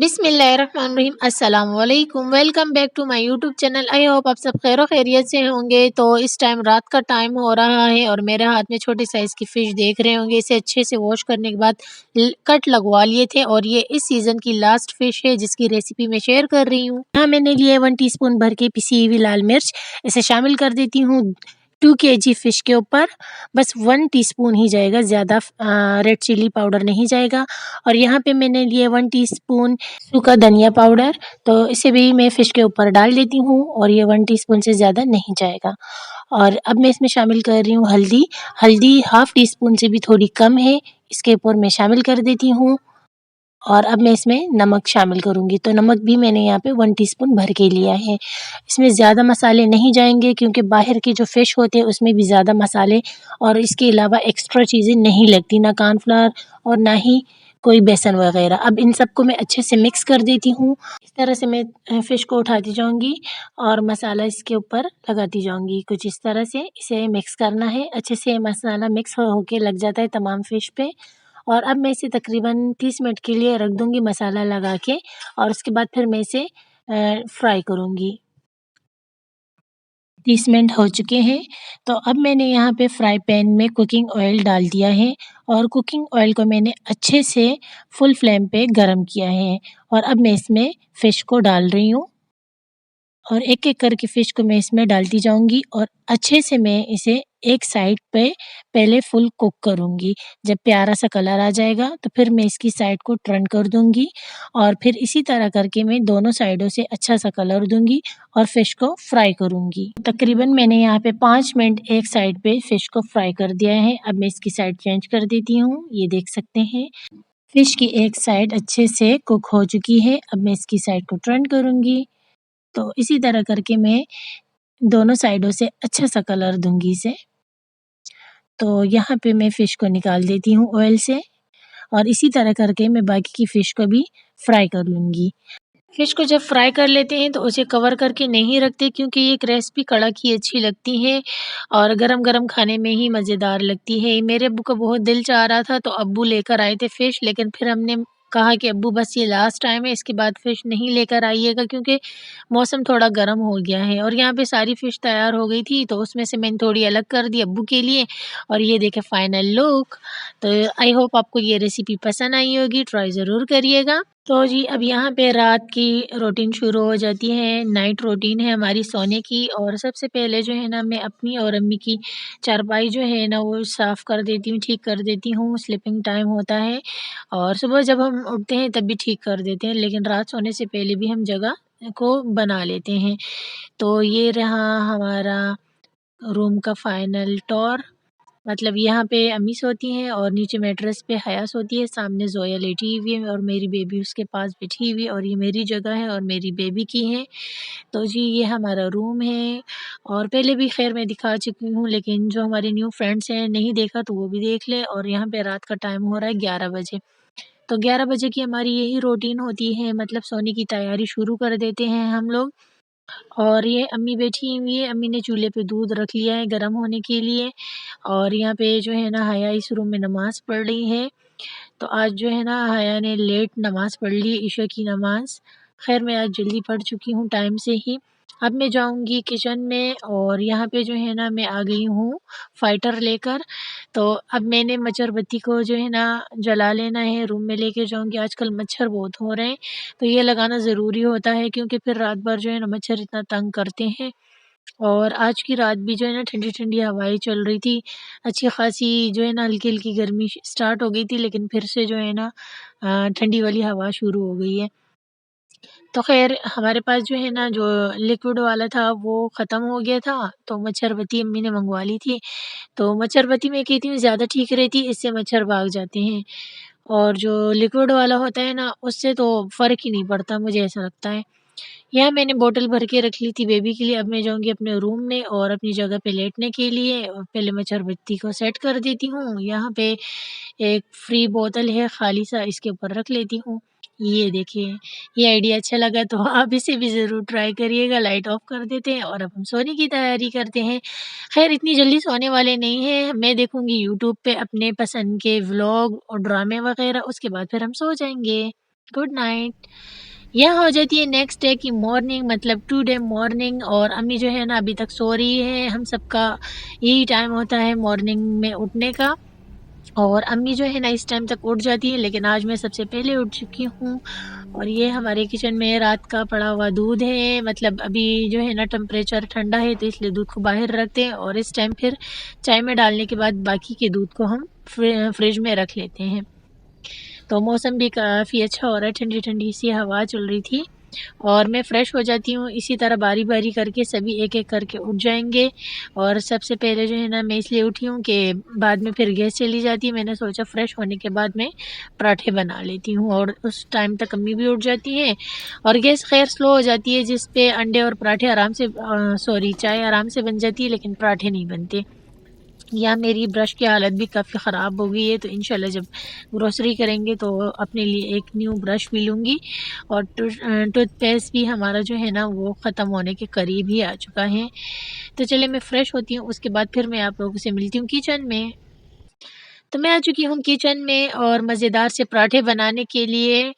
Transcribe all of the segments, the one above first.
बिस्मिल्लाहिर्रहमानिर्रहीम अस्सलाम वालेकुम। Welcome back to my YouTube channel. I hope आप सब खैर खैरियत से होंगे। तो इस टाइम रात का टाइम हो रहा है और मेरे हाथ में छोटे साइज़ की फ़िश देख रहे होंगे। इसे अच्छे से वॉश करने के बाद कट लगवा लिए थे और ये इस सीज़न की लास्ट फ़िश है जिसकी रेसिपी मैं शेयर कर रही हूँ। यहाँ मैंने लिए 1 टीस्पून भर के पिसी हुई लाल मिर्च, इसे शामिल कर देती हूँ 2 केजी फ़िश के ऊपर। बस 1 टीस्पून ही जाएगा, ज़्यादा रेड चिली पाउडर नहीं जाएगा। और यहाँ पे मैंने लिए 1 टीस्पून सूखा धनिया पाउडर, तो इसे भी मैं फ़िश के ऊपर डाल देती हूँ और ये 1 टीस्पून से ज़्यादा नहीं जाएगा। और अब मैं इसमें शामिल कर रही हूँ हल्दी। हल्दी हाफ़ टीस्पून से भी थोड़ी कम है, इसके ऊपर मैं शामिल कर देती हूँ। और अब मैं इसमें नमक शामिल करूँगी, तो नमक भी मैंने यहाँ पे 1 टीस्पून भर के लिया है। इसमें ज़्यादा मसाले नहीं जाएंगे क्योंकि बाहर के जो फ़िश होते हैं उसमें भी ज़्यादा मसाले और इसके अलावा एक्स्ट्रा चीज़ें नहीं लगती, ना कॉर्नफ्लावर और ना ही कोई बेसन वगैरह। अब इन सबको मैं अच्छे से मिक्स कर देती हूँ। इस तरह से मैं फ़िश को उठाती जाऊँगी और मसाला इसके ऊपर लगाती जाऊँगी। कुछ इस तरह से इसे मिक्स करना है। अच्छे से मसाला मिक्स होके लग जाता है तमाम फ़िश पे। और अब मैं इसे तकरीबन 30 मिनट के लिए रख दूँगी मसाला लगा के और उसके बाद फिर मैं इसे फ्राई करूँगी। 30 मिनट हो चुके हैं, तो अब मैंने यहाँ पे फ्राई पैन में कुकिंग ऑयल डाल दिया है और कुकिंग ऑयल को मैंने अच्छे से फुल फ्लेम पे गरम किया है और अब मैं इसमें फ़िश को डाल रही हूँ। और एक-एक करके फ़िश को मैं इसमें डालती जाऊँगी और अच्छे से मैं इसे एक साइड पे पहले फुल कुक करूँगी। जब प्यारा सा कलर आ जाएगा तो फिर मैं इसकी साइड को टर्न कर दूँगी और फिर इसी तरह करके मैं दोनों साइडों से अच्छा सा कलर दूँगी और फ़िश को फ्राई करूँगी। तकरीबन मैंने यहाँ पे 5 मिनट एक साइड पे फ़िश को फ्राई कर दिया है। अब मैं इसकी साइड चेंज कर देती हूँ। ये देख सकते हैं फ़िश की एक साइड अच्छे से कुक हो चुकी है। अब मैं इसकी साइड को टर्न करूँगी। तो इसी तरह करके मैं दोनों साइडों से अच्छा सा कलर दूँगी इसे। तो यहाँ पे मैं फ़िश को निकाल देती हूँ ऑयल से और इसी तरह करके मैं बाकी की फ़िश को भी फ्राई कर लूँगी। फ़िश को जब फ्राई कर लेते हैं तो उसे कवर करके नहीं रखते क्योंकि ये क्रिस्पी कड़क ही अच्छी लगती है और गरम-गरम खाने में ही मज़ेदार लगती है। मेरे अब्बू का बहुत दिल चाह रहा था तो अब्बू लेकर आए थे फ़िश, लेकिन फिर हमने कहा कि अब्बू बस ये लास्ट टाइम है, इसके बाद फ़िश नहीं लेकर आइएगा क्योंकि मौसम थोड़ा गर्म हो गया है। और यहाँ पे सारी फ़िश तैयार हो गई थी तो उसमें से मैंने थोड़ी अलग कर दी अब्बू के लिए और ये देखें फाइनल लुक। तो आई होप आपको ये रेसिपी पसंद आई होगी, ट्राई ज़रूर करिएगा। तो जी अब यहाँ पे रात की रूटीन शुरू हो जाती है, नाइट रूटीन है हमारी सोने की। और सबसे पहले जो है ना मैं अपनी और अम्मी की चारपाई जो है ना वो साफ़ कर देती हूँ, ठीक कर देती हूँ। स्लीपिंग टाइम होता है और सुबह जब हम उठते हैं तब भी ठीक कर देते हैं, लेकिन रात सोने से पहले भी हम जगह को बना लेते हैं। तो ये रहा हमारा रूम का फाइनल टूर। मतलब यहाँ पे अम्मी सोती हैं और नीचे मैट्रेस पे हया सोती है, सामने ज़ोया लेटी हुई है और मेरी बेबी उसके पास बैठी हुई है और ये मेरी जगह है और मेरी बेबी की है। तो जी ये हमारा रूम है और पहले भी ख़ैर मैं दिखा चुकी हूँ, लेकिन जो हमारे न्यू फ्रेंड्स हैं नहीं देखा तो वो भी देख लें। और यहाँ पे रात का टाइम हो रहा है 11 बजे। तो 11 बजे की हमारी यही रूटीन होती है, मतलब सोने की तैयारी शुरू कर देते हैं हम लोग। और ये अम्मी बैठी हुई है, अम्मी ने चूल्हे पे दूध रख लिया है गरम होने के लिए और यहाँ पे जो है ना हया इस रूम में नमाज़ पढ़ रही है। तो आज जो है ना हया ने लेट नमाज़ पढ़ ली, ईशा की नमाज़। ख़ैर मैं आज जल्दी पढ़ चुकी हूँ टाइम से ही। अब मैं जाऊँगी किचन में और यहाँ पे जो है ना मैं आ गई हूँ फाइटर लेकर। तो अब मैंने मच्छर बत्ती को जो है ना जला लेना है, रूम में लेके जाऊँगी। आजकल मच्छर बहुत हो रहे हैं, तो ये लगाना ज़रूरी होता है क्योंकि फिर रात भर जो है ना मच्छर इतना तंग करते हैं। और आज की रात भी जो है ना ठंडी-ठंडी हवाएँ चल रही थी। अच्छी ख़ासी जो है ना हल्की-हल्की गर्मी स्टार्ट हो गई थी, लेकिन फिर से जो है ना ठंडी वाली हवा शुरू हो गई है। तो ख़ैर हमारे पास जो है ना जो लिक्विड वाला था वो ख़त्म हो गया था, तो मच्छर बत्ती अम्मी ने मँगवा ली थी। तो मच्छर बत्ती मैं कहती हूँ ज़्यादा ठीक रहती है, इससे मच्छर भाग जाते हैं। और जो लिक्विड वाला होता है ना उससे तो फ़र्क ही नहीं पड़ता, मुझे ऐसा लगता है। यहाँ मैंने बॉटल भर के रख ली थी बेबी के लिए। अब मैं जाऊँगी अपने रूम में और अपनी जगह पे लेटने के लिए और पहले मच्छर बत्ती को सेट कर देती हूँ। यहाँ पे एक फ्री बोतल है खाली सा, इसके ऊपर रख लेती हूँ। ये देखिए, ये आइडिया अच्छा लगा तो आप इसे भी ज़रूर ट्राई करिएगा। लाइट ऑफ कर देते हैं और अब हम सोने की तैयारी करते हैं। ख़ैर इतनी जल्दी सोने वाले नहीं हैं, मैं देखूँगी यूट्यूब पे अपने पसंद के व्लॉग और ड्रामे वग़ैरह, उसके बाद फिर हम सो जाएँगे। Good night. यह हो जाती है नेक्स्ट डे की मॉर्निंग, मतलब टुडे मॉर्निंग, और अम्मी जो है ना अभी तक सो रही है। हम सबका यही टाइम होता है मॉर्निंग में उठने का, और अम्मी जो है ना इस टाइम तक उठ जाती है, लेकिन आज मैं सबसे पहले उठ चुकी हूँ। और ये हमारे किचन में रात का पड़ा हुआ दूध है, मतलब अभी जो है ना टेम्परेचर ठंडा है तो इसलिए दूध को बाहर रखते हैं, और इस टाइम फिर चाय में डालने के बाद बाकी के दूध को हम फ्रिज में रख लेते हैं। तो मौसम भी काफ़ी अच्छा हो रहा है, ठंडी ठंडी सी हवा चल रही थी, और मैं फ़्रेश हो जाती हूँ। इसी तरह बारी बारी करके सभी एक एक करके उठ जाएंगे। और सबसे पहले जो है ना मैं इसलिए उठी हूँ कि बाद में फिर गैस चली जाती है। मैंने सोचा फ़्रेश होने के बाद मैं पराठे बना लेती हूँ, और उस टाइम तक अम्मी भी उठ जाती है, और गैस खैर स्लो हो जाती है, जिस पे अंडे और पराठे आराम से सॉरी चाय आराम से बन जाती है, लेकिन पराठे नहीं बनते। या मेरी ब्रश की हालत भी काफ़ी ख़राब हो गई है, तो इंशाल्लाह जब ग्रोसरी करेंगे तो अपने लिए एक न्यू ब्रश भी लूँगी। और टूथपेस्ट भी हमारा जो है ना वो ख़त्म होने के करीब ही आ चुका है। तो चलिए मैं फ़्रेश होती हूँ, उसके बाद फिर मैं आप लोगों से मिलती हूँ किचन में। तो मैं आ चुकी हूँ किचन में, और मज़ेदार से पराठे बनाने के लिए।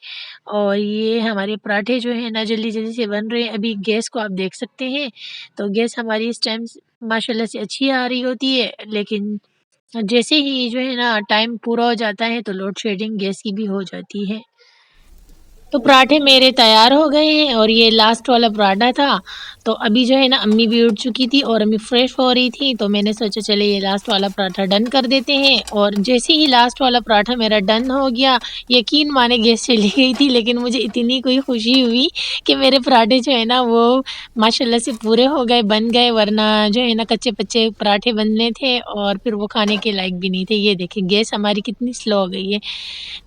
और ये हमारे पराठे जो है ना जल्दी-जल्दी से बन रहे हैं। अभी गैस को आप देख सकते हैं, तो गैस हमारी इस टाइम माशाल्लाह से अच्छी आ रही होती है, लेकिन जैसे ही जो है ना टाइम पूरा हो जाता है तो लोड शेडिंग गैस की भी हो जाती है। तो पराठे मेरे तैयार हो गए हैं, और ये लास्ट वाला पराठा था। तो अभी जो है ना अम्मी भी उठ चुकी थी और अम्मी फ्रेश हो रही थी, तो मैंने सोचा चले ये लास्ट वाला पराठा डन कर देते हैं। और जैसे ही लास्ट वाला पराठा मेरा डन हो गया, यकीन माने गैस चली गई थी, लेकिन मुझे इतनी कोई खुशी हुई कि मेरे पराठे जो है ना वो माशाल्लाह से पूरे हो गए, बन गए, वरना जो है ना कच्चे-पच्चे पराठे बनने थे और फिर वो खाने के लायक भी नहीं थे। ये देखिए गैस हमारी कितनी स्लो हो गई है।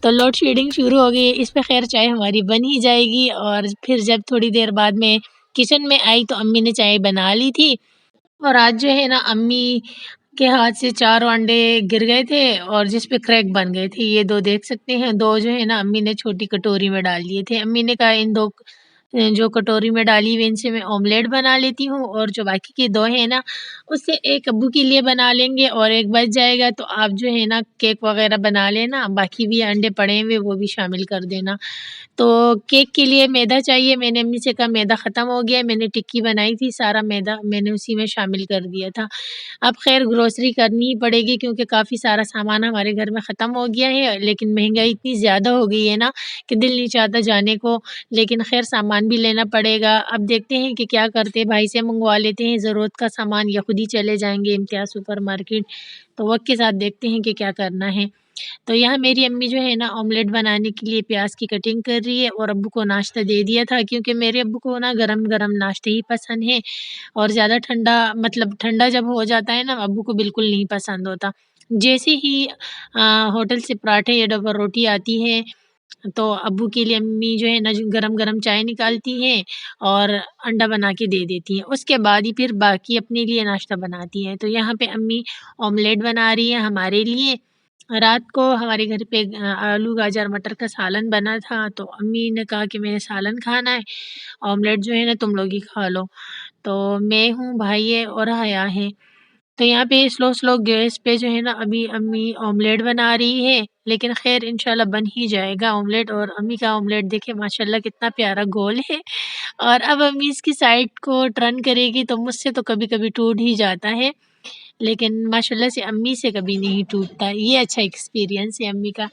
तो लोड शेडिंग शुरू हो गई है, इस पे ख़ैर चाय हमारी बन ही जाएगी। और फिर जब थोड़ी देर बाद में किचन में आई तो अम्मी ने चाय बना ली थी, और आज जो है ना अम्मी के हाथ से 4 अंडे गिर गए थे और जिस पे क्रैक बन गए थे। ये 2 देख सकते हैं, 2 जो है ना अम्मी ने छोटी कटोरी में डाल दिए थे। अम्मी ने कहा इन 2 जो कटोरी में डाली हुई इनसे मैं ऑमलेट बना लेती हूँ, और जो बाकी के 2 हैं ना उससे एक अब्बू के लिए बना लेंगे, और एक बच जाएगा तो आप जो है ना केक वग़ैरह बना लेना, बाकी भी अंडे पड़े हुए वो भी शामिल कर देना। तो केक के लिए मैदा चाहिए, मैंने अम्मी से कहा मैदा ख़त्म हो गया है, मैंने टिक्की बनाई थी, सारा मैदा मैंने उसी में शामिल कर दिया था। अब ख़ैर ग्रोसरी करनी ही पड़ेगी क्योंकि काफ़ी सारा सामान हमारे घर में ख़त्म हो गया है, लेकिन महँगाई इतनी ज़्यादा हो गई है ना कि दिल नहीं चाहता जाने को, लेकिन ख़ैर सामान भी लेना पड़ेगा। अब देखते हैं कि क्या करते हैं, भाई से मँगवा लेते हैं ज़रूरत का सामान, या खुद ही चले जाएँगे इम्तियाज़ सुपर मार्केट। तो वक़्त के साथ देखते हैं कि क्या करना है। तो यहाँ मेरी अम्मी जो है ना ऑमलेट बनाने के लिए प्याज़ की कटिंग कर रही है, और अब्बू को नाश्ता दे दिया था क्योंकि मेरे अब्बू को ना गरम-गरम नाश्ते ही पसंद हैं, और ज़्यादा ठंडा, मतलब ठंडा जब हो जाता है ना अब्बू को बिल्कुल नहीं पसंद होता। जैसे ही होटल से पराठे या डबर रोटी आती है, तो अब्बू के लिए अम्मी जो है ना जो गरम-गरम चाय निकालती हैं और अंडा बना के दे देती हैं। उसके बाद ही फिर बाकी अपने लिए नाश्ता बनाती हैं। तो यहाँ पे अम्मी ऑमलेट बना रही हैं हमारे लिए। रात को हमारे घर पे आलू, गाजर, मटर का सालन बना था, तो अम्मी ने कहा कि मैंने सालन खाना है, ऑमलेट जो है ना तुम लोग ही खा लो। तो मैं हूँ, भाई है और हया है। तो यहाँ पे स्लो-स्लो गैस पे जो है ना अभी अम्मी ऑमलेट बना रही है, लेकिन ख़ैर इंशाल्लाह बन ही जाएगा ऑमलेट। और अम्मी का ऑमलेट देखिए माशाल्लाह कितना प्यारा गोल है, और अब अम्मी इसकी साइड को टर्न करेगी तो मुझसे तो कभी-कभी टूट ही जाता है, लेकिन माशाल्लाह से अम्मी से कभी नहीं टूटता। ये अच्छा एक्सपीरियंस है अम्मी का।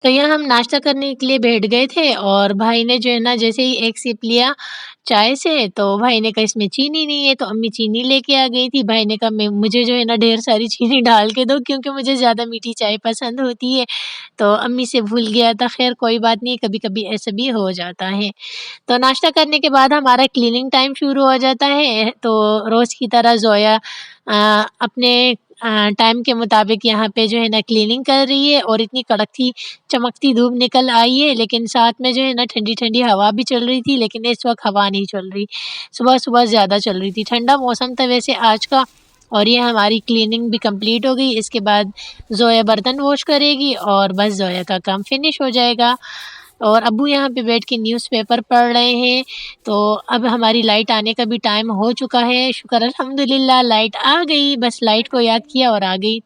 तो यहाँ हम नाश्ता करने के लिए बैठ गए थे, और भाई ने जो है ना जैसे ही एक सिप लिया चाय से, तो भाई ने कहा इसमें चीनी नहीं है, तो अम्मी चीनी लेके आ गई थी। भाई ने कहा मैं मुझे जो है ना ढेर सारी चीनी डाल के दो क्योंकि मुझे ज़्यादा मीठी चाय पसंद होती है। तो अम्मी से भूल गया था, ख़ैर कोई बात नहीं, कभी-कभी ऐसा भी हो जाता है। तो नाश्ता करने के बाद हमारा क्लीनिंग टाइम शुरू हो जाता है, तो रोज़ की तरह ज़ोया अपने टाइम के मुताबिक यहाँ पे जो है ना क्लीनिंग कर रही है, और इतनी कड़कती चमकती धूप निकल आई है, लेकिन साथ में जो है ना ठंडी-ठंडी हवा भी चल रही थी, लेकिन इस वक़्त हवा नहीं चल रही। सुबह-सुबह ज़्यादा चल रही थी, ठंडा मौसम था वैसे आज का। और ये हमारी क्लीनिंग भी कंप्लीट हो गई, इसके बाद ज़ोया बर्तन वॉश करेगी और बस ज़ोया का काम फिनिश हो जाएगा। और अब्बू यहाँ पे बैठ के न्यूज़पेपर पढ़ रहे हैं। तो अब हमारी लाइट आने का भी टाइम हो चुका है। शुक्र अल्हम्दुलिल्लाह लाइट आ गई, बस लाइट को याद किया और आ गई।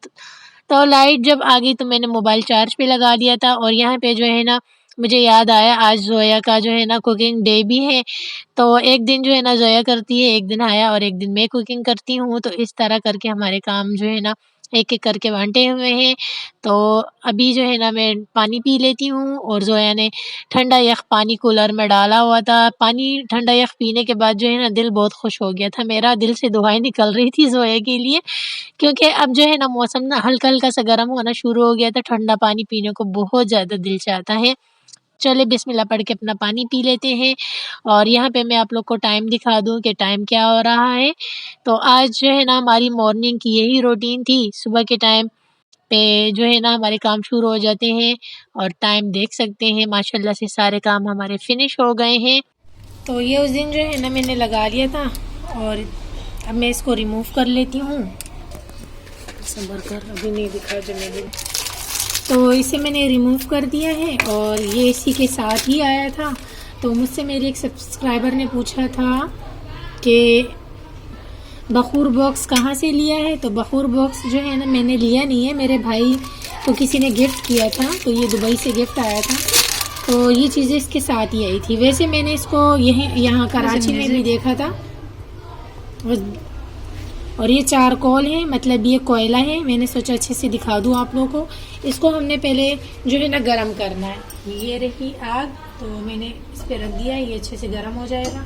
तो लाइट जब आ गई तो मैंने मोबाइल चार्ज पे लगा दिया था और यहाँ पे जो है ना मुझे याद आया आज ज़ोया का जो है ना कुकिंग डे भी है। तो एक दिन जो है ना ज़ोया करती है, एक दिन हाया और एक दिन मैं कुकिंग करती हूँ। तो इस तरह करके हमारे काम जो है ना एक-एक करके बाँटे हुए हैं। तो अभी जो है ना मैं पानी पी लेती हूँ और ज़ोया ने ठंडा यख़ पानी कूलर में डाला हुआ था। पानी ठंडा यख़ पीने के बाद जो है ना दिल बहुत खुश हो गया था मेरा, दिल से दुआएँ निकल रही थी ज़ोया के लिए। क्योंकि अब जो है ना मौसम ना हल्का-हल्का सा गर्म होना शुरू हो गया था, ठंडा पानी पीने को बहुत ज़्यादा दिल चाहता है। चलिए बिस्मिल्लाह पढ़ के अपना पानी पी लेते हैं और यहाँ पे मैं आप लोग को टाइम दिखा दूँ कि टाइम क्या हो रहा है। तो आज जो है ना हमारी मॉर्निंग की यही रूटीन थी, सुबह के टाइम पे जो है ना हमारे काम शुरू हो जाते हैं और टाइम देख सकते हैं माशाल्लाह से सारे काम हमारे फिनिश हो गए हैं। तो ये उस दिन जो है ना मैंने लगा लिया था और अब मैं इसको रिमूव कर लेती हूँ। सब्र कर, अभी नहीं दिखा जलेबी। तो इसे मैंने रिमूव कर दिया है और ये इसी के साथ ही आया था। तो मुझसे मेरी एक सब्सक्राइबर ने पूछा था कि बखूर बॉक्स कहाँ से लिया है। तो बखूर बॉक्स जो है ना मैंने लिया नहीं है, मेरे भाई को किसी ने गिफ्ट किया था। तो ये दुबई से गिफ्ट आया था, तो ये चीज़ें इसके साथ ही आई थी। वैसे मैंने इसको यहाँ कराची में भी देखा था। और ये चारकोल है, मतलब ये कोयला है। मैंने सोचा अच्छे से दिखा दूँ आप लोगों को। इसको हमने पहले जो है ना गरम करना है। ये रही आग, तो मैंने इस पे रख दिया, ये अच्छे से गरम हो जाएगा।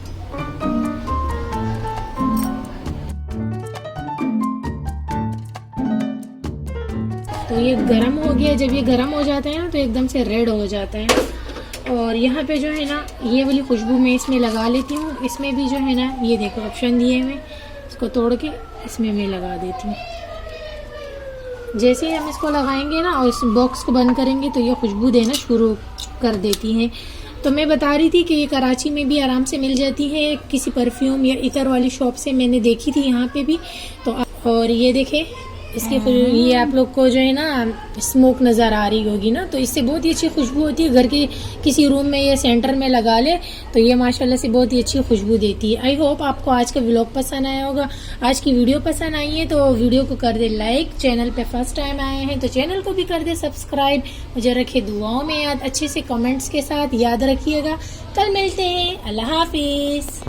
तो ये गरम हो गया। जब ये गरम हो जाता है ना तो एकदम से रेड हो जाता है। और यहाँ पे जो है ना ये वाली खुशबू मैं इसमें लगा लेती हूँ। इसमें भी जो है ना ये देखो ऑप्शन दिए हुए, इसको तोड़ के इसमें मैं लगा देती हूँ। जैसे ही हम इसको लगाएंगे ना और इस बॉक्स को बंद करेंगे तो ये खुशबू देना शुरू कर देती है। तो मैं बता रही थी कि ये कराची में भी आराम से मिल जाती है, किसी परफ्यूम या इतर वाली शॉप से मैंने देखी थी यहाँ पे भी। तो और ये देखे इसकी ये आप लोग को जो है ना स्मोक नज़र आ रही होगी ना, तो इससे बहुत ही अच्छी खुशबू होती है। घर के किसी रूम में या सेंटर में लगा ले तो ये माशाल्लाह से बहुत ही अच्छी खुशबू देती है। आई होप आपको आज का व्लॉग पसंद आया होगा। आज की वीडियो पसंद आई है तो वीडियो को कर दे लाइक। चैनल पे फर्स्ट टाइम आए हैं तो चैनल को भी कर दे सब्सक्राइब। मुझे रखे दुआओं में याद, अच्छे से कमेंट्स के साथ याद रखिएगा। कल मिलते हैं, अल्लाह हाफिज़।